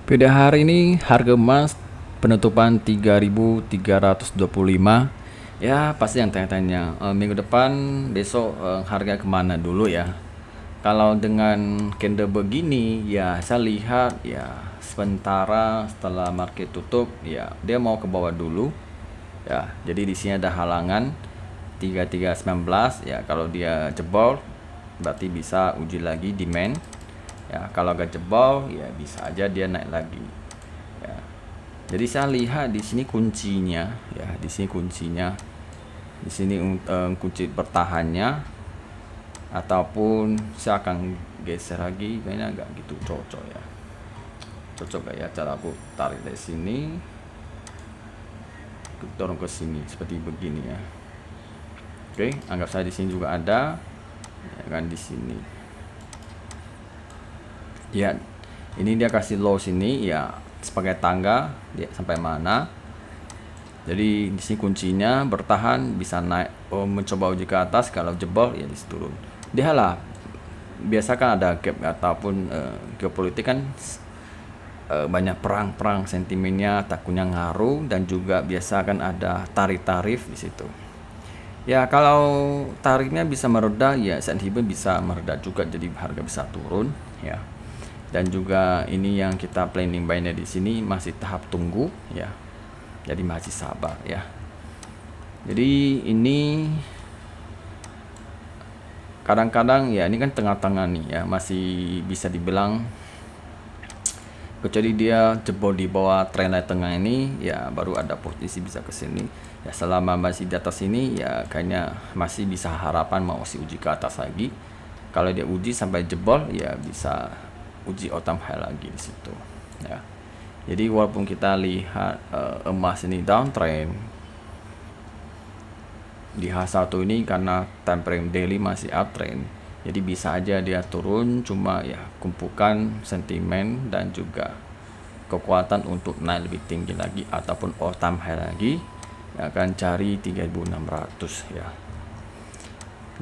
Pada hari ini harga emas penutupan 3.325. Ya pasti yang tanya-tanya minggu depan besok harga kemana dulu ya. Kalau dengan candle begini ya saya lihat ya sementara setelah market tutup ya dia mau ke bawah dulu ya. Jadi di sini ada halangan 3319 ya, kalau dia jebol berarti bisa uji lagi demand ya. Kalau gak jebol ya bisa aja dia naik lagi ya. Jadi saya lihat di sini kuncinya ya, di sini kuncinya, di sini kunci bertahannya, ataupun saya akan geser lagi, kayaknya agak gitu cocok ya. Cocok gak ya cara aku tarik dari sini, dorong ke sini seperti begini ya. Oke, anggap saya di sini juga ada ya kan, di sini ya. Ini dia kasih low sini ya sebagai tangga dia sampai mana. Jadi di sini kuncinya bertahan, bisa naik mencoba uji ke atas, kalau jebol ya di turun. Dia lah biasa kan ada gap ataupun geopolitik kan, banyak perang sentimennya takutnya ngaruh, dan juga biasa kan ada tarif di situ. Ya kalau tarifnya bisa mereda ya sentimen bisa mereda juga, jadi harga bisa turun ya. Dan juga ini yang kita planning buy-nya di sini masih tahap tunggu ya. Jadi masih sabar ya. Jadi ini kadang-kadang ya ini kan tengah-tengah nih ya, masih bisa dibilang, kecuali dia jebol di bawah trendline tengah ini ya baru ada posisi bisa ke sini ya. Selama masih di atas ini ya kayaknya masih bisa harapan mau uji ke atas lagi. Kalau dia uji sampai jebol ya bisa uji all time high lagi di situ ya. Jadi walaupun kita lihat emas ini downtrend di H1 ini, karena time frame daily masih uptrend, jadi bisa aja dia turun, cuma ya kumpulkan sentimen dan juga kekuatan untuk naik lebih tinggi lagi ataupun all time high lagi, ya akan cari 3.600 ya.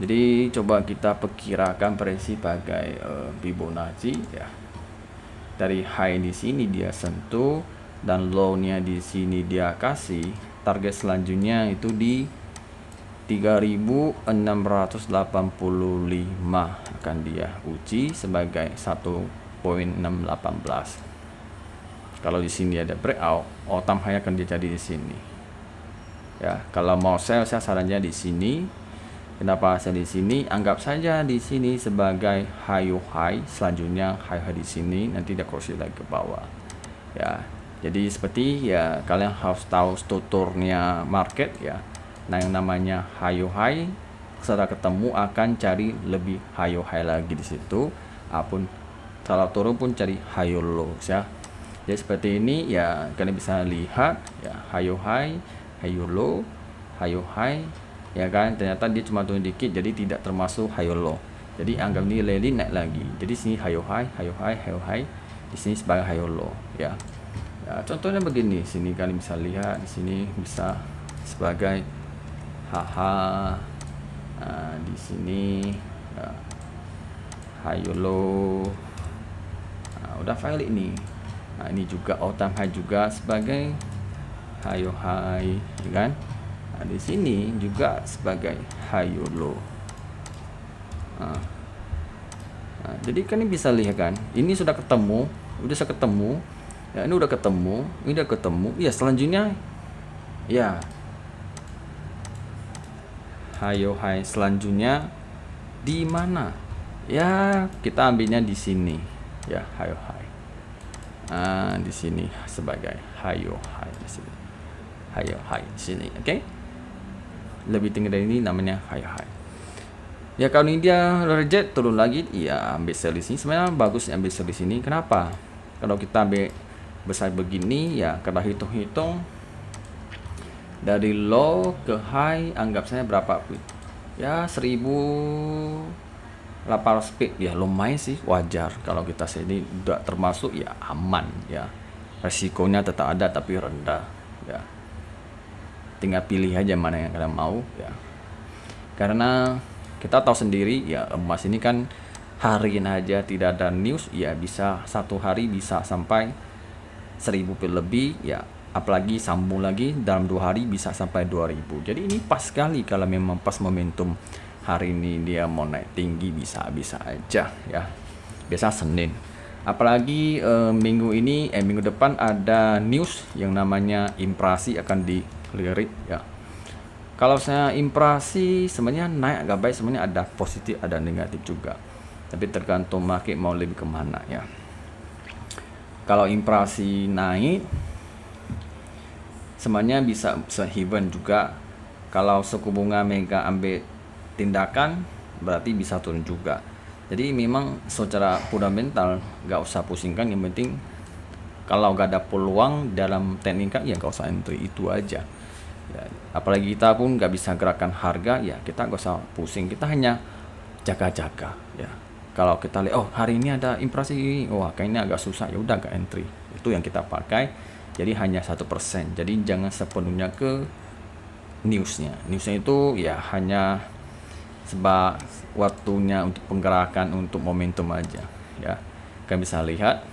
Jadi coba kita perkirakan prediksi sebagai Fibonacci ya. Dari high di sini dia sentuh dan low-nya di sini dia kasih, target selanjutnya itu di 3.685 akan dia uji sebagai 1.618. Kalau di sini ada breakout, all time high akan dia jadi di sini ya. Kalau mau sell, saya sarannya di sini. Kenapa saya di sini? Anggap saja di sini sebagai high, selanjutnya high di sini, nanti dia koreksi lagi ke bawah ya. Jadi seperti ya kalian harus tahu strukturnya market ya. Nah yang namanya high setelah ketemu akan cari lebih high lagi di situ, apun kalau turun pun cari high low ya. Jadi seperti ini ya, kalian bisa lihat ya high low ya kan. Ternyata dia cuma turun dikit, jadi tidak termasuk high low. Jadi anggap ini rally naik lagi. Jadi sini high, di sini sebagai high low ya. Ya contohnya begini, sini kalian bisa lihat, di sini bisa sebagai di sini ya, high low. Udah valid ini. Nah ini juga all time high juga sebagai high ya kan. Nah, di sini juga sebagai high low. Jadi kan ini bisa lihat kan, ini sudah ketemu, ya ini udah ketemu, ya selanjutnya ya high selanjutnya di mana ya, kita ambilnya di sini ya, high di sini sebagai high di sini, di sini, oke. Lebih tinggi dari ini namanya high ya. Kalau ini dia reject turun lagi ya ambil sell di sini. Sebenarnya bagus ambil sell di sini. Kenapa? Kalau kita ambil besar begini ya, kalau hitung-hitung dari low ke high anggap saya berapa ya, 1.800 pip ya, lumayan sih, wajar. Kalau kita sini udah termasuk ya aman ya, resikonya tetap ada tapi rendah ya. Tinggal pilih aja mana yang kalian mau ya. Karena kita tahu sendiri ya, emas ini kan harian aja tidak ada news ya, bisa satu hari bisa sampai 1000 lebih ya, apalagi sambung lagi dalam 2 hari bisa sampai 2000. Jadi ini pas sekali kalau memang pas momentum hari ini dia mau naik tinggi, bisa aja ya. Biasa Senin. Apalagi minggu depan ada news yang namanya inflasi akan dilirik ya. Kalau saya inflasi sebenarnya naik agak baik, sebenarnya ada positif ada negatif juga. Tapi tergantung market mau lebih kemana ya. Kalau inflasi naik sebenarnya bisa even juga. Kalau suku bunga Mega ambil tindakan berarti bisa turun juga. Jadi memang secara fundamental gak usah pusingkan, yang penting kalau gak ada peluang dalam teknikal ya gak usah entry, itu aja ya. Apalagi kita pun gak bisa gerakan harga ya, kita gak usah pusing, kita hanya jaga-jaga ya. Kalau kita lihat oh hari ini ada inflasi ini, wah kayaknya agak susah, ya udah gak entry, itu yang kita pakai. Jadi hanya 1%, jadi jangan sepenuhnya ke newsnya itu ya hanya sebab waktunya untuk penggerakan, untuk momentum aja ya. Kalian bisa lihat,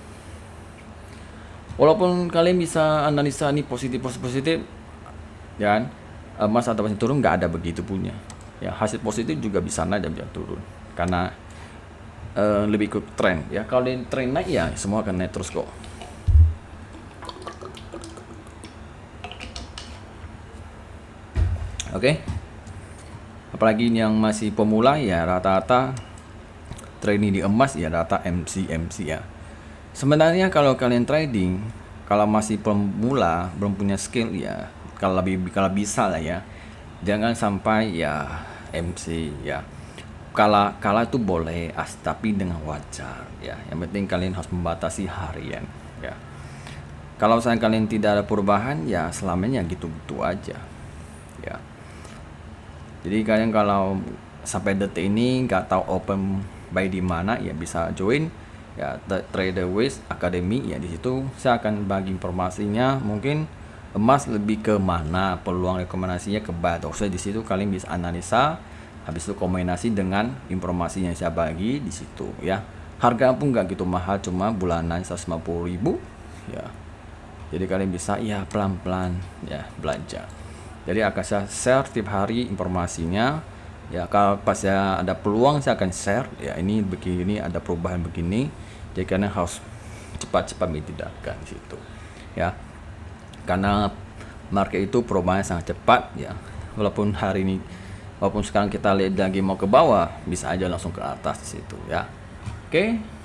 walaupun kalian bisa analisa ini positif ya, emas atau masih turun nggak ada begitu punya ya. Hasil positif juga bisa naik dan bisa turun karena lebih ikut tren ya. Kalau tren naik ya semua akan naik terus kok. Oke. Apalagi yang masih pemula ya, rata-rata trading di emas ya rata MC ya. Sebenarnya kalau kalian trading, kalau masih pemula belum punya skill ya, kalau bisa lah ya, jangan sampai ya MC ya. Kalah itu boleh, tapi dengan wajar ya. Yang penting kalian harus membatasi harian ya. Kalau misalnya kalian tidak ada perubahan ya selamanya gitu-gitu aja ya. Jadi kalian kalau sampai detik ini nggak tahu open buy di mana ya, bisa join ya Trader Ways Academy ya. Di situ saya akan bagi informasinya, mungkin emas lebih ke mana, peluang rekomendasinya ke buy atau sell. Di situ kalian bisa analisa, habis itu kombinasi dengan informasi yang saya bagi di situ ya. Harga pun nggak gitu mahal, cuma bulanan 150.000 ya. Jadi kalian bisa ya pelan-pelan ya belajar. Jadi akan saya share tiap hari informasinya ya. Kalau pas saya ada peluang saya akan share ya, ini begini, ada perubahan begini. Jadi kalian harus cepat-cepat tindakan di situ ya. Karena market itu perubahannya sangat cepat ya. Walaupun sekarang kita lihat lagi mau ke bawah, bisa aja langsung ke atas di situ ya. Oke.